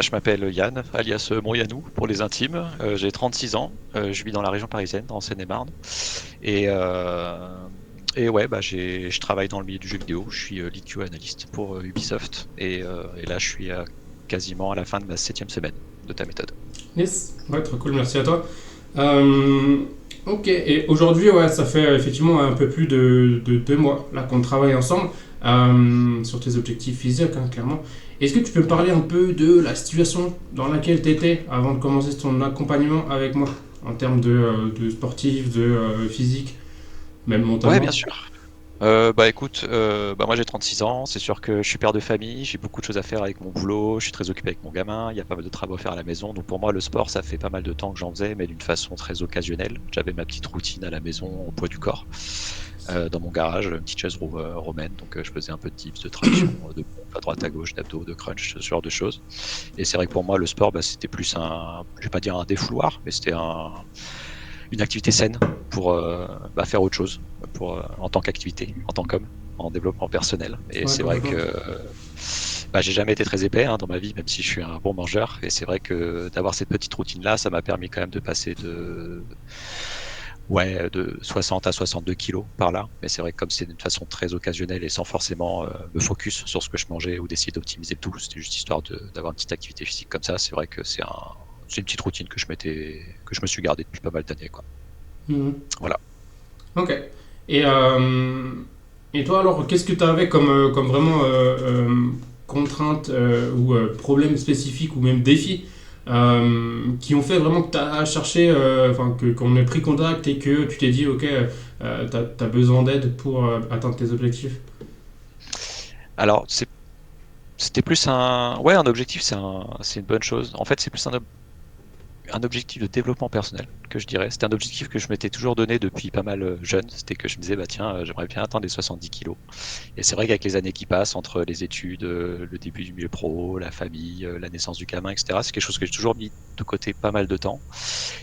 Je m'appelle Yann, alias Mon Yannou pour les intimes. J'ai 36 ans. Je vis dans la région parisienne, en Seine-et-Marne. Et, euh, et ouais, je travaille dans le milieu du jeu vidéo. Je suis lead QA analyste pour Ubisoft. Et là, je suis quasiment à la fin de ma 7e semaine de ta méthode. Yes, ouais, trop cool, merci à toi. Euh, ok, et aujourd'hui, ouais, ça fait effectivement un peu plus de 2 mois là qu'on travaille ensemble sur tes objectifs physiques, hein, clairement. Est-ce que tu peux me Mhm. parler un peu de la situation dans laquelle tu étais avant de commencer ton accompagnement avec moi en termes de sportif, de physique, même Ouais, bien mentalement? sûr. Écoute, moi j'ai 36 ans, c'est sûr que je suis père de famille, j'ai beaucoup de choses à faire avec mon boulot, je suis très occupé avec mon gamin, il y a pas mal de travaux à faire à la maison, donc pour moi le sport ça fait pas mal de temps que j'en faisais, mais d'une façon très occasionnelle. J'avais ma petite routine à la maison au poids du corps, dans mon garage, une petite chaise romaine, donc je faisais un peu de dips, de traction, de pompe à droite à gauche, d'abdos, de crunch, ce genre de choses. Et c'est vrai que pour moi le sport c'était plus je vais pas dire un défouloir, mais c'était une activité saine pour faire autre chose en tant qu'activité, en tant qu'homme, en développement personnel. Et Ouais, c'est vrai complètement. que j'ai jamais été très épais dans ma vie, même si je suis un bon mangeur. Et c'est vrai que d'avoir cette petite routine-là, ça m'a permis quand même de passer de 60 à 62 kilos par là. Mais c'est vrai que comme c'est d'une façon très occasionnelle et sans forcément me focus sur ce que je mangeais ou d'essayer d'optimiser le tout, c'était juste histoire d'avoir une petite activité physique comme ça. C'est vrai que c'est une petite routine que je me suis gardée depuis pas mal d'années, quoi. Mhm. Voilà. Ok. Et, euh, et toi alors, qu'est-ce que tu avais comme vraiment contraintes ou problèmes spécifiques ou même défis qui ont fait vraiment que tu as cherché, enfin qu'on ait pris contact et que tu t'es dit, ok, tu as besoin d'aide pour atteindre tes objectifs? Alors, c'était plus un objectif, c'est une bonne chose. En fait, c'est plus un objectif de développement personnel que je dirais. C'était un objectif que je m'étais toujours donné depuis pas mal jeune. C'était que je me disais, bah tiens, j'aimerais bien atteindre les 70 kilos. Et c'est vrai qu'avec les années qui passent, entre les études, le début du milieu pro, la famille, la naissance du gamin, etc., c'est quelque chose que j'ai toujours mis de côté pas mal de temps.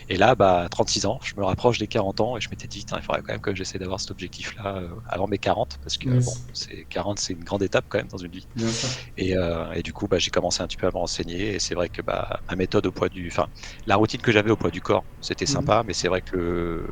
Et là, 36 ans, je me rapproche des 40 ans et je m'étais dit, il faudrait quand même que j'essaie d'avoir cet objectif-là avant mes 40, parce que bon, Yes, 40, c'est une grande étape quand même dans une vie. bien sûr. Et du coup, j'ai commencé un petit peu à me renseigner. Et c'est vrai que ma méthode enfin, la routine que j'avais au poids du corps, c'était Mhm. sympa, mais c'est vrai que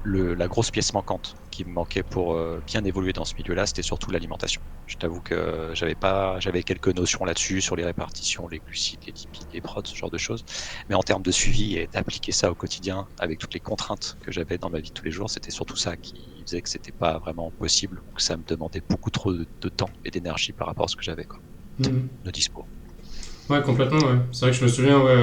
la grosse pièce manquante qui me manquait pour bien évoluer dans ce milieu-là, c'était surtout l'alimentation. Je t'avoue que j'avais quelques notions là-dessus sur les répartitions, les glucides, les lipides, les protes, ce genre de choses. Mais en termes de suivi et d'appliquer ça au quotidien avec toutes les contraintes que j'avais dans ma vie de tous les jours, c'était surtout ça qui faisait que c'était pas vraiment possible, ou que ça me demandait beaucoup trop de temps et d'énergie par rapport à ce que j'avais, quoi, Mhm. de dispo. Ouais, complètement, ouais. C'est vrai que je me souviens, ouais,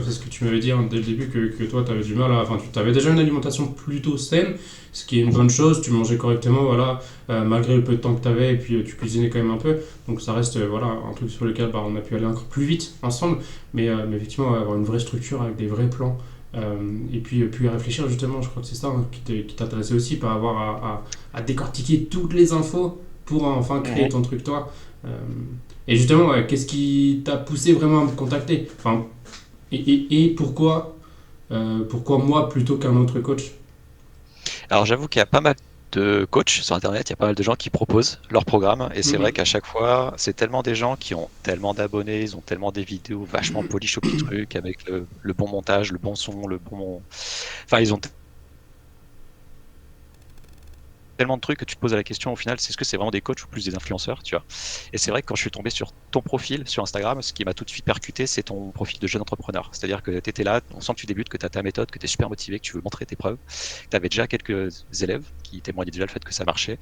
c'est ce que tu m'avais dit hein, dès le début, que toi, tu avais du mal à... Enfin, tu avais déjà une alimentation plutôt saine, ce qui est une Mhm. bonne chose, tu mangeais correctement, voilà, malgré le peu de temps que tu avais, et puis tu cuisinais quand même un peu, donc ça reste, voilà, un truc sur lequel on a pu aller encore plus vite ensemble, mais effectivement, ouais, avoir une vraie structure avec des vrais plans, et puis réfléchir justement, je crois que c'est ça hein, qui t'intéressait aussi, par avoir à décortiquer toutes les infos pour enfin créer Mhm. ton truc toi. Euh, et justement, ouais, qu'est-ce qui t'a poussé vraiment à me contacter? Enfin, et pourquoi moi plutôt qu'un autre coach? Alors j'avoue qu'il y a pas mal de coachs sur Internet, il y a pas mal de gens qui proposent leur programme, et c'est vrai Mhm. qu'à chaque fois, c'est tellement des gens qui ont tellement d'abonnés, ils ont tellement des vidéos vachement polish au petit truc, avec le bon montage, le bon son, le bon... Enfin, ils ont tellement de trucs que tu te poses la question au final, c'est ce que c'est vraiment des coachs ou plus des influenceurs, tu vois. Et c'est vrai que quand je suis tombé sur ton profil sur Instagram, ce qui m'a tout de suite percuté, c'est ton profil de jeune entrepreneur. C'est-à-dire que tu étais là, on sent que tu débutes, que tu as ta méthode, que tu es super motivé, que tu veux montrer tes preuves. Tu avais déjà quelques élèves qui témoignaient déjà le fait que ça marchait.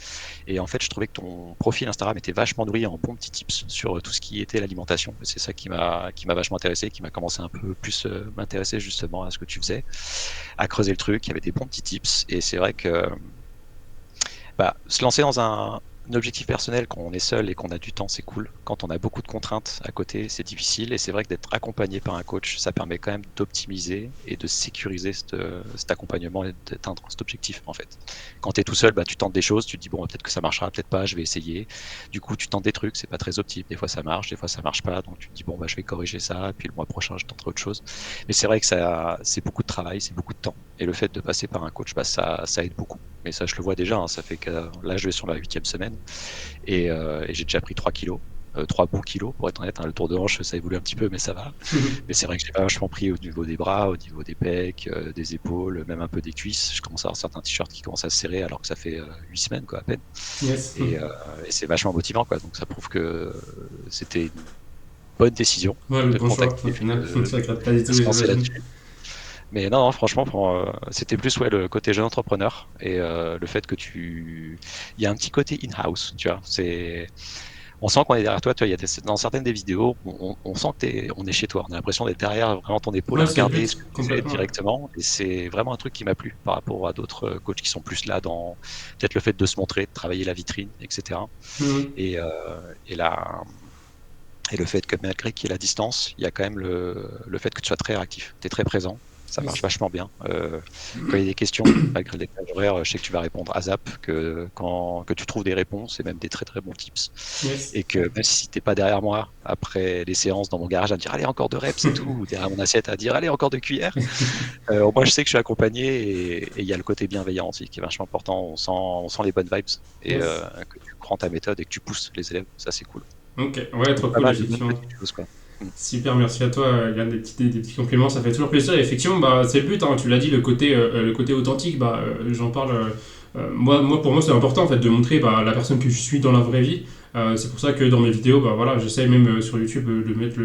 Et en fait, je trouvais que ton profil Instagram était vachement nourri en bons petits tips sur tout ce qui était l'alimentation. Et c'est ça qui m'a vachement intéressé, qui m'a commencé un peu plus m'intéresser justement à ce que tu faisais, à creuser le truc. Il y avait des bons petits tips. Et c'est vrai que se lancer dans un objectif personnel quand on est seul et qu'on a du temps, c'est cool. Quand on a beaucoup de contraintes à côté, c'est difficile. Et c'est vrai que d'être accompagné par un coach, ça permet quand même d'optimiser et de sécuriser cet accompagnement et d'atteindre cet objectif, en fait. Quand tu es tout seul, tu tentes des choses, tu te dis, bon, peut-être que ça marchera, peut-être pas, je vais essayer. Du coup, tu tentes des trucs, c'est pas très optique. Des fois, ça marche, des fois, ça marche pas. Donc, tu te dis, bon, je vais corriger ça. Puis le mois prochain, je tenterai autre chose. Mais c'est vrai que c'est beaucoup de travail, c'est beaucoup de temps. Et le fait de passer par un coach, ça aide beaucoup. Mais ça, je le vois déjà, hein, ça fait que là, je vais sur ma 8e semaine et j'ai déjà pris 3 kilos. 3 bons kilos pour être honnête, hein. Le tour de hanche ça évolue un petit peu mais ça va. Mais c'est vrai que j'ai vachement pris au niveau des bras, au niveau des pecs, des épaules, même un peu des cuisses. Je commence à avoir certains t-shirts qui commencent à se serrer alors que ça fait 8 semaines quoi à peine. Yes. Et c'est vachement motivant quoi. Donc ça prouve que c'était une bonne décision Ouais, le de te bon choix, contacter au et puis final. Ça regrette pas du tout, de se lancer j'imagine. là-dessus. Mais non, non, franchement, c'était plus ouais, le côté jeune entrepreneur et le fait que il y a un petit côté in-house, tu vois. On sent qu'on est derrière toi. Tu vois, dans certaines des vidéos, on sent on est chez toi. On a l'impression d'être derrière vraiment ton épaule à Ouais, c'est le regarder ce but, que tu fais complètement. Ouais. directement. Et c'est vraiment un truc qui m'a plu par rapport à d'autres coachs qui sont plus là dans peut-être le fait de se montrer, de travailler la vitrine, etc. Mhm. Et, euh, et là, et le fait que malgré qu'il y ait la distance, il y a quand même le fait que tu sois très réactif, tu es très présent, ça marche Yes. vachement bien. Quand il y a des questions, malgré les plages horaires, je sais que tu vas répondre à zap, que tu trouves des réponses et même des très très bons tips. Yes. Et que même si t'es pas derrière moi, après les séances dans mon garage à me dire allez encore 2 reps et tout, ou derrière mon assiette à dire allez encore 2 cuillères, au moins je sais que je suis accompagné et il y a le côté bienveillant aussi qui est vachement important. On sent les bonnes vibes et Yes. que tu prends ta méthode et que tu pousses les élèves, ça c'est cool. Ok, ouais, Donc trop pas cool, mal de bonnes effectivement. petites choses quoi. Mm. Super, merci à toi, Yann, des petits compliments, ça fait toujours plaisir. Et effectivement, bah, c'est le but, hein, tu l'as dit, le côté authentique, bah, j'en parle. Pour moi, c'est important en fait de montrer bah, la personne que je suis dans la vraie vie. C'est pour ça que dans mes vidéos, bah, voilà, j'essaie même sur YouTube de mettre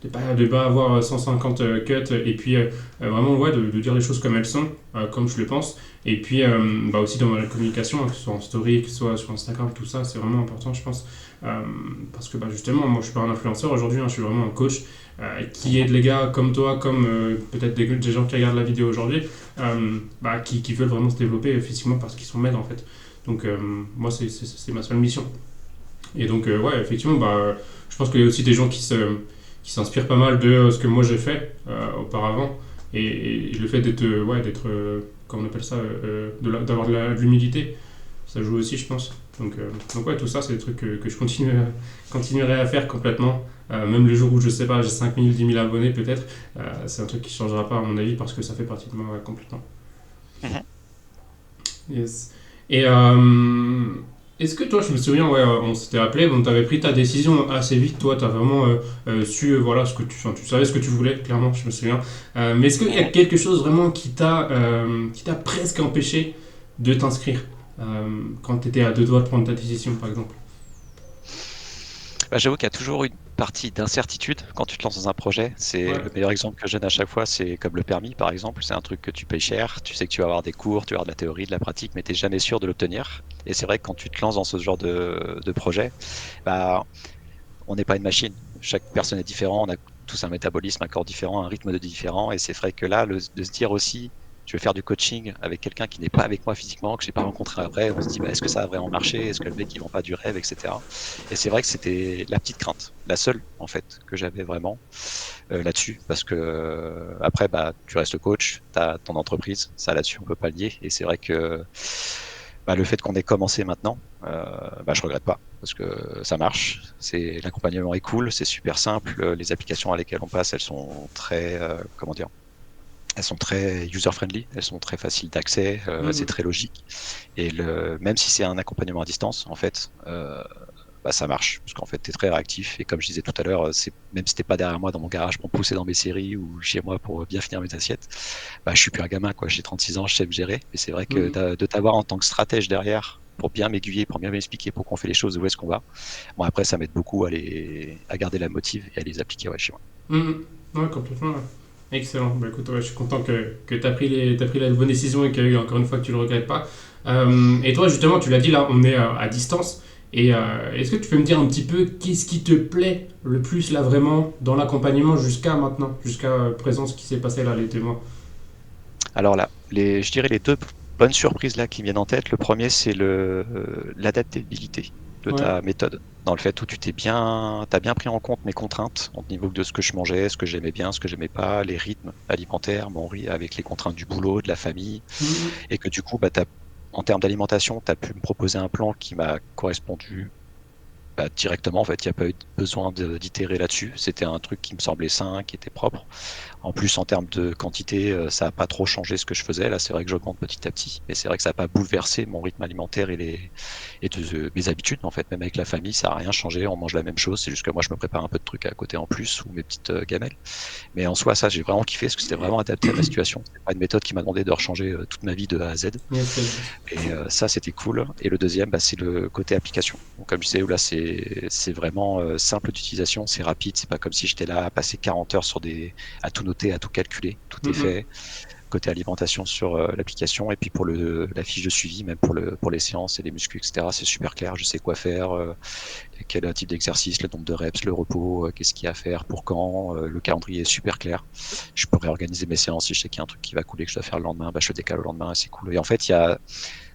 de pas avoir 150 cuts et puis vraiment ouais, de dire les choses comme elles sont, comme je le pense. Et puis bah, aussi dans ma communication, hein, que ce soit en story, que ce soit sur Instagram, tout ça, c'est vraiment important, je pense. Euh, Parce que bah, justement, moi je suis pas un influenceur aujourd'hui, hein, je suis vraiment un coach qui aide les gars comme toi, comme peut-être des gens qui regardent la vidéo aujourd'hui, bah, qui veulent vraiment se développer physiquement parce qu'ils sont maigres en fait. Donc moi c'est ma seule mission. Et donc ouais, effectivement, bah, je pense qu'il y a aussi des gens qui s'inspirent pas mal de ce que moi j'ai fait auparavant. Et le fait d'être, ouais, comment on appelle ça, d'avoir de l'humilité, ça joue aussi, je pense. Donc ouais, tout ça, c'est des trucs que je continuerai à faire complètement. Même le jour où, je sais pas, j'ai 5 000, 10 000 abonnés peut-être, c'est un truc qui changera pas à mon avis parce que ça fait partie de moi ouais, complètement. Mhm. Yes. Et est-ce que toi, je me souviens, ouais, on s'était appelé, donc tu avais pris ta décision assez vite, toi, tu as vraiment su, voilà, enfin, tu savais ce que tu voulais, clairement, je me souviens. Mais est-ce qu'il y a Mhm. quelque chose vraiment qui t'a presque empêché de t'inscrire quand tu étais à deux doigts de prendre ta décision, par exemple? Bah, j'avoue qu'il y a toujours une partie d'incertitude quand tu te lances dans un projet. C'est Ouais. le meilleur exemple que je donne à chaque fois, c'est comme le permis par exemple. C'est un truc que tu payes cher. Tu sais que tu vas avoir des cours, tu vas avoir de la théorie, de la pratique, mais tu n'es jamais sûr de l'obtenir. Et c'est vrai que quand tu te lances dans ce genre de projet, bah, on n'est pas une machine. Chaque personne est différente. On a tous un métabolisme, un corps différent, un rythme de différent. Et c'est vrai que là, de se dire aussi, je vais faire du coaching avec quelqu'un qui n'est pas avec moi physiquement, que je n'ai pas rencontré après, on se dit, bah, est-ce que ça va vraiment marcher? Est-ce que le mec, il vend pas du rêve, etc. Et c'est vrai que c'était la petite crainte, la seule, en fait, que j'avais vraiment là-dessus. Parce que après, bah, tu restes coach, tu as ton entreprise, ça là-dessus, on peut pas le nier. Et c'est vrai que bah, le fait qu'on ait commencé maintenant, bah, je regrette pas parce que ça marche. L'accompagnement est cool, c'est super simple. Les applications à lesquelles on passe, elles sont très, comment dire, elles sont très user-friendly, elles sont très faciles d'accès, c'est Mhm. très logique. Et même si c'est un accompagnement à distance, en fait, bah, ça marche parce qu'en fait, tu es très réactif. Et comme je disais tout à l'heure, même si t'es pas derrière moi dans mon garage pour me pousser dans mes séries ou chez moi pour bien finir mes assiettes, bah, je suis plus un gamin, quoi. J'ai 36 ans, je sais me gérer. Et c'est vrai que Mhm. de t'avoir en tant que stratège derrière pour bien m'aiguiller, pour bien m'expliquer pourquoi on fait les choses, où est-ce qu'on va. Bon, après, ça m'aide beaucoup à garder la motive et à les appliquer ouais, chez moi. Mhm. Ouais, complètement. Ouais. Excellent. Bah, écoute, ouais, je suis content que tu as pris la bonne décision et que, encore une fois, que tu ne le regrettes pas. Et toi, justement, tu l'as dit, là, on est à distance. Et est-ce que tu peux me dire un petit peu qu'est-ce qui te plaît le plus, là, vraiment, dans l'accompagnement jusqu'à maintenant, jusqu'à présent, ce qui s'est passé là, les 2 mois? Alors là, je dirais les deux bonnes surprises là qui me viennent en tête. Le premier, c'est l'adaptabilité de Ouais. ta méthode, dans le fait où t'as bien pris en compte mes contraintes au niveau de ce que je mangeais, ce que j'aimais bien, ce que j'aimais pas, les rythmes alimentaires, avec les contraintes du boulot, de la famille, Mhm. et que du coup, bah, en termes d'alimentation, tu as pu me proposer un plan qui m'a correspondu bah, directement, en fait, il n'y a pas eu besoin d'itérer là-dessus. C'était un truc qui me semblait sain, qui était propre. En plus, en termes de quantité, ça n'a pas trop changé ce que je faisais. Là, c'est vrai que j'augmente petit à petit, mais c'est vrai que ça n'a pas bouleversé mon rythme alimentaire mes habitudes. En fait, même avec la famille, ça n'a rien changé. On mange la même chose. C'est juste que moi, je me prépare un peu de trucs à côté en plus ou mes petites gamelles. Mais en soi, ça, j'ai vraiment kiffé parce que c'était vraiment adapté à ma situation. C'est pas une méthode qui m'a demandé de rechanger toute ma vie de A à Z. Yes, yes, yes. Et ça, c'était cool. Et le deuxième, bah, c'est le côté application. Donc, comme je disais, là, c'est vraiment simple d'utilisation, c'est rapide. C'est pas comme si j'étais là à passer 40 heures à tout noter, à tout calculer. Tout est Mhm. fait. Côté alimentation sur l'application. Et puis pour la fiche de suivi, même pour les séances et les muscles, etc., c'est super clair. Je sais quoi faire, quel type d'exercice, le nombre de reps, le repos, qu'est-ce qu'il y a à faire, pour quand. Le calendrier est super clair. Je peux réorganiser mes séances si je sais qu'il y a un truc qui va couler que je dois faire le lendemain, bah, je le décale au lendemain, c'est cool. Et en fait,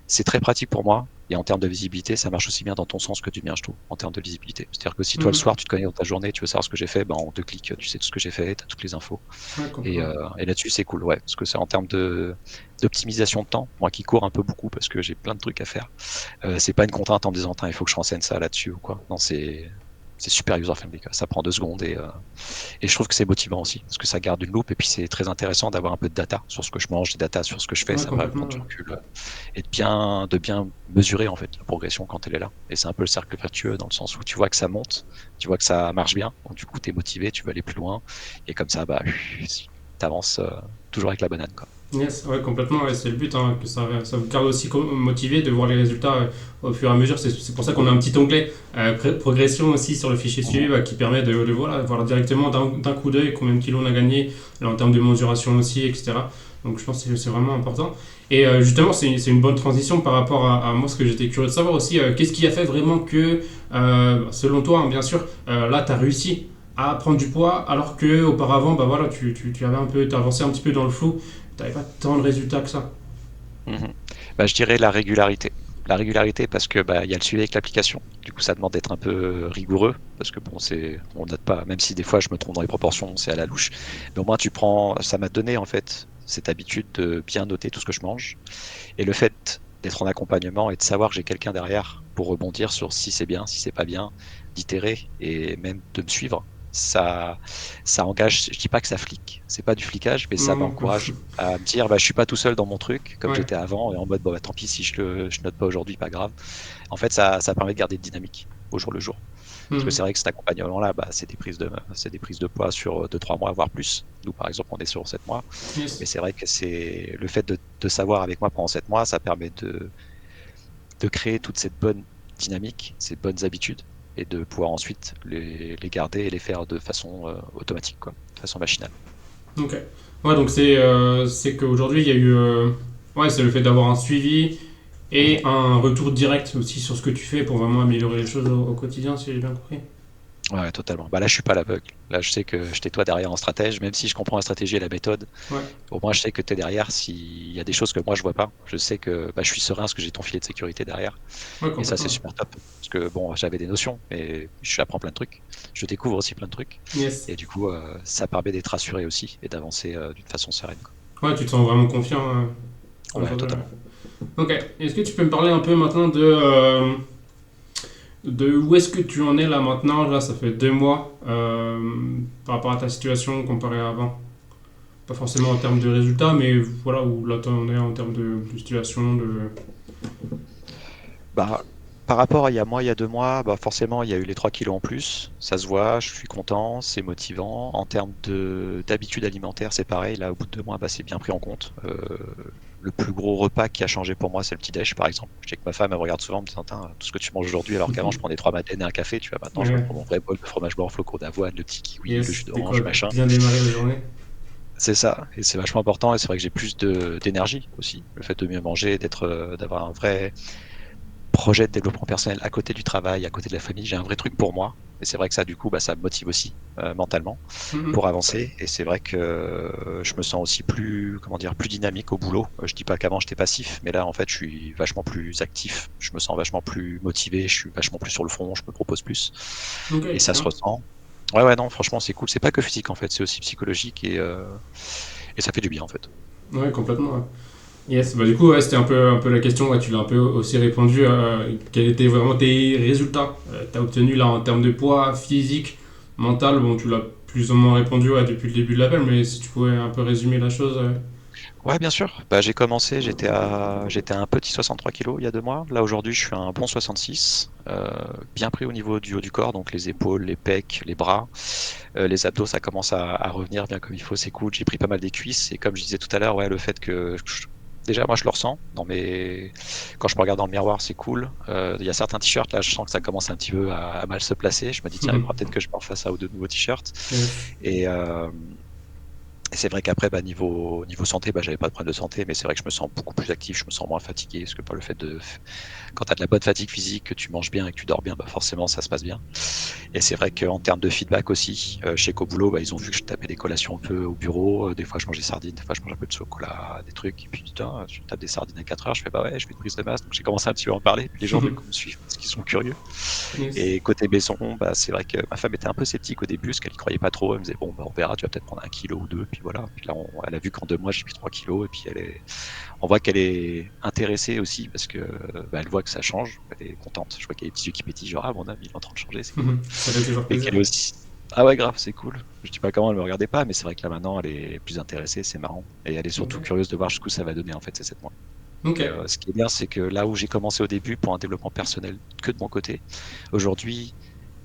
c'est très pratique pour moi. Et en termes de visibilité, ça marche aussi bien dans ton sens que du mien, je trouve, en termes de visibilité. C'est-à-dire que si toi, le Mhm. soir, tu te connais dans ta journée, tu veux savoir ce que j'ai fait, ben, en 2 clics, tu sais tout ce que j'ai fait, tu as toutes les infos. Ouais, Et, complètement. euh, et là-dessus, c'est cool, ouais. Parce que c'est en termes d'optimisation de temps, moi qui cours un peu beaucoup parce que j'ai plein de trucs à faire, c'est pas une contrainte en me disant, il faut que je renseigne ça là-dessus ou quoi. Non, c'est super user-friendly, quoi. Ça prend 2 secondes et je trouve que c'est motivant aussi, parce que ça garde une loupe, et puis c'est très intéressant d'avoir un peu de data sur ce que je mange, des data sur ce que je fais, Ouais, ça me permet de complètement. prendre du Ouais. recul et de bien mesurer en fait la progression quand elle est là. Et c'est un peu le cercle vertueux dans le sens où tu vois que ça monte, tu vois que ça marche bien, donc du coup tu es motivé, tu veux aller plus loin, et comme ça, bah, tu avances toujours avec la banane, quoi. Yes, ouais, complètement, ouais, c'est le but, hein, que ça vous garde aussi motivé de voir les résultats au fur et à mesure. C'est pour ça qu'on a un petit onglet progression aussi sur le fichier suivi Mhm. bah, qui permet de voilà, voir directement d'un coup d'œil combien de kilos on a gagné, là, en termes de mesuration aussi, etc. Donc je pense que c'est vraiment important. Et justement, c'est une bonne transition par rapport à moi, ce que j'étais curieux de savoir aussi. Qu'est-ce qui a fait vraiment que, selon toi, hein, bien sûr, là, tu as réussi à prendre du poids alors que auparavant bah voilà tu avais un peu t'as avancé un petit peu dans le flou, t'avais pas tant de résultats que ça. Mhm. Bah, je dirais la régularité. La régularité parce que bah, il y a le suivi avec l'application. Du coup, ça demande d'être un peu rigoureux parce que bon, on note pas, même si des fois je me trompe dans les proportions, c'est à la louche. Mais au moins, ça m'a donné en fait cette habitude de bien noter tout ce que je mange. Et le fait d'être en accompagnement et de savoir que j'ai quelqu'un derrière pour rebondir sur si c'est bien, si c'est pas bien, d'itérer et même de me suivre, ça engage. Je dis pas que ça flique, c'est pas du flicage, mais ça Non, non, m'encourage à me dire, bah, je suis pas tout seul dans mon truc comme ouais. j'étais avant, et en mode, bon, bah, tant pis si je note pas aujourd'hui, pas grave. En fait, ça permet de garder de dynamique au jour le jour. Parce que Mhm. c'est vrai que cet accompagnement-là, bah, c'est des prises de poids sur 2-3 mois, voire plus. Nous, par exemple, on est sur 7 mois. Mais Yes. c'est vrai que c'est le fait de savoir avec moi pendant 7 mois, ça permet de créer toute cette bonne dynamique, ces bonnes habitudes, et de pouvoir ensuite les garder et les faire de façon automatique, quoi, de façon machinale. Ok. Ouais, donc c'est qu'aujourd'hui il y a eu ouais, c'est le fait d'avoir un suivi Mhm. et un retour direct aussi sur ce que tu fais pour vraiment améliorer les choses au quotidien, si j'ai bien compris. Ouais, ouais, totalement. Bah là, je suis pas à l'aveugle. Là, je sais que je toi derrière en stratège, même si je comprends la stratégie et la méthode. Ouais. Au moins, je sais que tu es derrière. S'il y a des choses que moi je vois pas, je sais que bah, je suis serein parce que j'ai ton filet de sécurité derrière. Ouais, Et ça, c'est complètement. super top. Parce que bon, j'avais des notions, mais j'apprends plein de trucs. Je découvre aussi plein de trucs. Yes. Et du coup, ça permet d'être rassuré aussi et d'avancer d'une façon sereine, quoi. Ouais, tu te sens vraiment confiant Ouais, aujourd'hui. Ouais. totalement. Ok. Est-ce que tu peux me parler un peu maintenant de où est-ce que tu en es là maintenant? Là, ça fait 2 mois par rapport à ta situation comparée à avant. Pas forcément en termes de résultats, mais voilà où là t'en es en termes de situation, de... Bah, par rapport à il y a moi, il y a 2 mois, bah forcément, il y a eu les 3 kilos en plus. Ça se voit, je suis content, c'est motivant. En termes d'habitude alimentaire, c'est pareil. Là, au bout de 2 mois, bah, c'est bien pris en compte. Le plus gros repas qui a changé pour moi, c'est le petit-déj, par exemple. Je sais que ma femme, elle me regarde souvent en me disant, Tain, tout ce que tu manges aujourd'hui, alors qu'avant, je prenais 3 matins et un café, tu vois, maintenant, je me Ouais, prends mon vrai bol de fromage blanc, flocon d'avoine, le petit kiwi, le jus yes, de d'orange, quoi machin. bien démarrer la journée. C'est ça, et c'est vachement important, et c'est vrai que j'ai plus d'énergie aussi. Le fait de mieux manger, d'avoir un vrai projet de développement personnel à côté du travail, à côté de la famille. J'ai un vrai truc pour moi. Et c'est vrai que ça, du coup, bah, ça me motive aussi mentalement Mhm. pour avancer. Et c'est vrai que je me sens aussi plus, comment dire, plus dynamique au boulot. Je dis pas qu'avant j'étais passif, mais là, en fait, je suis vachement plus actif. Je me sens vachement plus motivé. Je suis vachement plus sur le front. Je me propose plus. Ok, Et ça se excellent. ressent. Ouais, ouais, non, franchement, c'est cool. C'est pas que physique, en fait. C'est aussi psychologique et ça fait du bien, en fait. Ouais, complètement. Ouais. Yes, bah du coup, ouais, c'était un peu la question, ouais, tu l'as un peu aussi répondu. Quels étaient vraiment tes résultats tu as obtenus là en termes de poids physique, mental? Bon, tu l'as plus ou moins répondu ouais, depuis le début de l'appel, mais si tu pouvais un peu résumer la chose. Ouais, bien sûr. Bah, j'ai commencé, j'étais à un petit 63 kilos il y a 2 mois. Là, aujourd'hui, je suis à un bon 66, bien pris au niveau du haut du corps, donc les épaules, les pecs, les bras. Les abdos, ça commence à revenir bien comme il faut, c'est cool. J'ai pris pas mal des cuisses et comme je disais tout à l'heure, ouais, le fait que déjà moi je le ressens quand je me regarde dans le miroir, c'est cool. Il y a certains t-shirts là, je sens que ça commence un petit peu à mal se placer. Je me dis tiens, il faudra peut-être que je me refasse un ou deux nouveaux t-shirts. Yes. Et, et c'est vrai qu'après, bah, niveau santé, bah, j'avais pas de problème de santé, mais c'est vrai que je me sens beaucoup plus actif, je me sens moins fatigué, parce que par le fait quand tu as de la bonne fatigue physique, que tu manges bien et que tu dors bien, bah, forcément ça se passe bien. Et c'est vrai qu'en termes de feedback aussi, je sais qu'au boulot, bah, ils ont vu que je tapais des collations un peu au bureau. Des fois, je mangeais des sardines, des fois, je mangeais un peu de chocolat, des trucs. Et puis, putain, tu tapes des sardines à 4 heures. Je fais, bah ouais, je fais une prise de masse. Donc, j'ai commencé un petit peu à en parler. Puis les gens, du coup, me suivent parce qu'ils sont curieux. Yes. Et côté maison, bah, c'est vrai que ma femme était un peu sceptique au début parce qu'elle y croyait pas trop. Elle me disait, bon, bah, on verra, tu vas peut-être prendre 1 kilo ou deux. Puis voilà. Puis là, elle a vu qu'en 2 mois, j'ai pris 3 kilos. Et puis, on voit qu'elle est intéressée aussi parce que bah, elle voit que ça change. Elle est contente. Je vois qu'elle a des petits yeux qui pétillent, genre, ah, mon âme, il est en train de changer, c'est cool. Ça fait toujours Et plaisir. qu'elle est aussi. Ah ouais, grave, c'est cool. Je dis pas comment elle me regardait pas, mais c'est vrai que là maintenant elle est plus intéressée, c'est marrant. Et elle est Ok. surtout curieuse de voir jusqu'où ça va donner en fait ces 7 mois. Ok. Et ce qui est bien, c'est que là où j'ai commencé au début pour un développement personnel que de mon côté, aujourd'hui,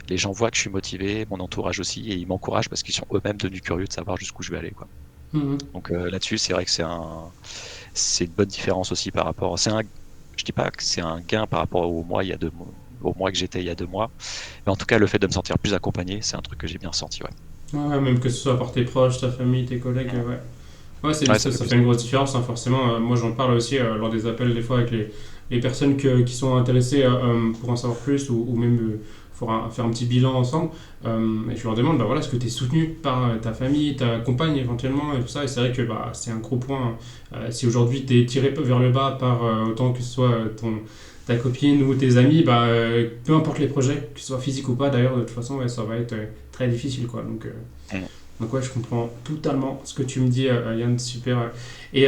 les gens voient que je suis motivé, mon entourage aussi, et ils m'encouragent parce qu'ils sont eux-mêmes devenus curieux de savoir jusqu'où je vais aller, quoi. Mhm. Donc là-dessus, c'est vrai que c'est une bonne différence aussi par rapport. Je dis pas que c'est un gain par rapport au mois que j'étais il y a 2 mois, mais en tout cas, le fait de me sentir plus accompagné, c'est un truc que j'ai bien ressenti, ouais. Ouais, ouais, même que ce soit par tes proches, ta famille, tes collègues, ouais. Ouais, Ouais, ça ça, fait ça fait plaisir. une grosse différence, hein, forcément. Moi, j'en parle aussi lors des appels, des fois, avec les personnes qui sont intéressées pour en savoir plus ou même pour faire un petit bilan ensemble. Et je leur demande, bah, voilà, est-ce que tu es soutenu par ta famille, ta compagne éventuellement, et tout ça. Et c'est vrai que bah, c'est un gros point. Si aujourd'hui tu es tiré vers le bas par autant que ce soit ta copine ou tes amis, bah, peu importe les projets, que ce soit physique ou pas d'ailleurs, de toute façon, ouais, ça va être très difficile. Quoi. Mm. Donc ouais, je comprends totalement ce que tu me dis, Yann, super. Et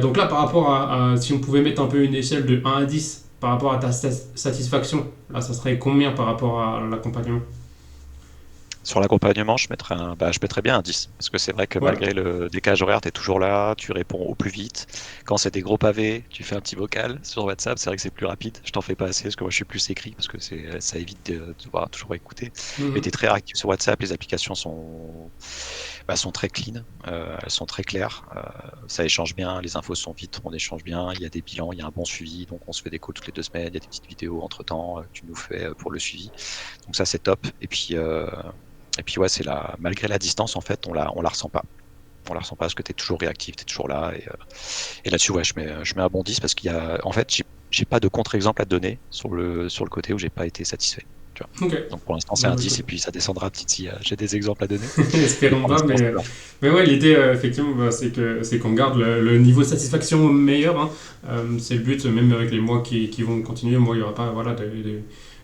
donc là, par rapport si on pouvait mettre un peu une échelle de 1 à 10 par rapport à ta satisfaction, là, ça serait combien par rapport à l'accompagnement? Sur l'accompagnement, je mettrais bien un 10. Parce que c'est vrai que Ouais. malgré le décalage horaire, tu es toujours là, tu réponds au plus vite. Quand c'est des gros pavés, tu fais un petit vocal sur WhatsApp, c'est vrai que c'est plus rapide. Je t'en fais pas assez parce que moi je suis plus écrit parce que ça évite de devoir toujours écouter. Mais tu es Mhm. très réactif sur WhatsApp, les applications sont très clean, elles sont très claires, ça échange bien, les infos sont vite, on échange bien, il y a des bilans, il y a un bon suivi, donc on se fait des calls toutes les 2 semaines, il y a des petites vidéos entre temps que tu nous fais pour le suivi. Donc ça c'est top. Et puis ouais, malgré la distance, en fait, on la ressent pas. On la ressent pas parce que tu es toujours réactif, tu es toujours là. Et là-dessus, ouais, je mets un bon 10 parce en fait, j'ai pas de contre-exemple à te donner sur le côté où j'ai pas été satisfait. Tu vois. Ok. Donc pour l'instant, c'est Bon, un bah, 10 écoute. et puis ça descendra petit si j'ai des exemples à donner. Mais Espérons pour pas, l'instant, ça va. mais ouais, l'idée, effectivement, bah, c'est qu'on garde le niveau de satisfaction meilleur. Hein. C'est le but, même avec les mois qui vont continuer. Moi, il n'y aura pas voilà,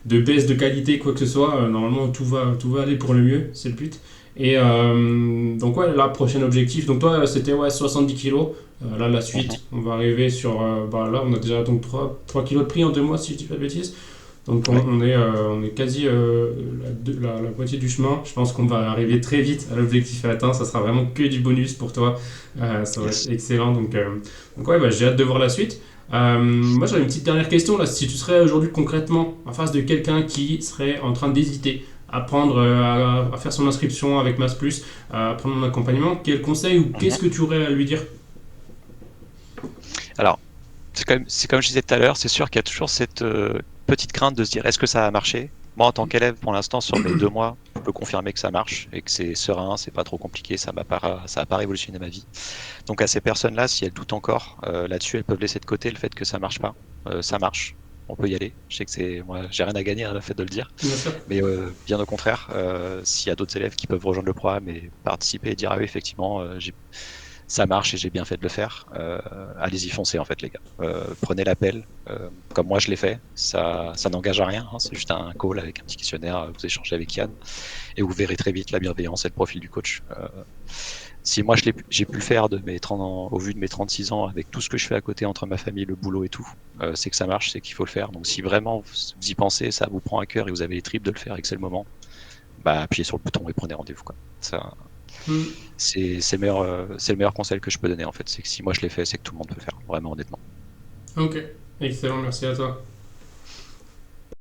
de baisse de qualité, quoi que ce soit. Normalement, tout va aller pour le mieux, c'est le but. Et donc, ouais, là, prochain objectif. Donc, toi, c'était ouais, 70 kilos. Là, la Mhm. suite, on va arriver sur. Bah, là, on a déjà donc 3 kilos de prix en 2 mois, si je dis pas de bêtises. Donc Ouais. on est quasi la moitié du chemin. Je pense qu'on va arriver très vite à l'objectif atteint. Ça sera vraiment que du bonus pour toi. Ça va être Yes. excellent. Donc ouais, bah, j'ai hâte de voir la suite. Moi j'avais une petite dernière question là. Si tu serais aujourd'hui concrètement en face de quelqu'un qui serait en train d'hésiter à prendre, à faire son inscription avec Mass Plus, à prendre mon accompagnement, quel conseil ou Mhm. qu'est-ce que tu aurais à lui dire? Alors, c'est comme je disais tout à l'heure, c'est sûr qu'il y a toujours cette petite crainte de se dire est-ce que ça va marcher? Moi, en tant qu'élève, pour l'instant, sur mes 2 mois, je peux confirmer que ça marche et que c'est serein, c'est pas trop compliqué, ça a pas révolutionné ma vie. Donc à ces personnes-là, si elles doutent encore là-dessus, elles peuvent laisser de côté le fait que ça marche pas. Ça marche, on peut y aller. Je sais que moi, j'ai rien à gagner à le fait de le dire, Bien sûr. mais bien au contraire, s'il y a d'autres élèves qui peuvent rejoindre le programme et participer et dire ah oui effectivement, ça marche et j'ai bien fait de le faire. Allez-y, foncez en fait les gars. Prenez l'appel, comme moi je l'ai fait. Ça n'engage à rien, hein, c'est juste un call avec un petit questionnaire. Vous échangez avec Yann et vous verrez très vite la bienveillance et le profil du coach. si moi j'ai pu le faire de mes 30 ans, au vu de mes 36 ans, avec tout ce que je fais à côté entre ma famille, le boulot et tout, c'est que ça marche, c'est qu'il faut le faire. Donc si vraiment vous y pensez, ça vous prend à cœur et vous avez les tripes de le faire et que c'est le moment, bah appuyez sur le bouton et prenez rendez-vous, quoi. Ça, Hmm. c'est le meilleur conseil que je peux donner en fait. C'est que si moi je l'ai fait, c'est que tout le monde peut le faire, vraiment honnêtement. Ok, excellent, merci à toi.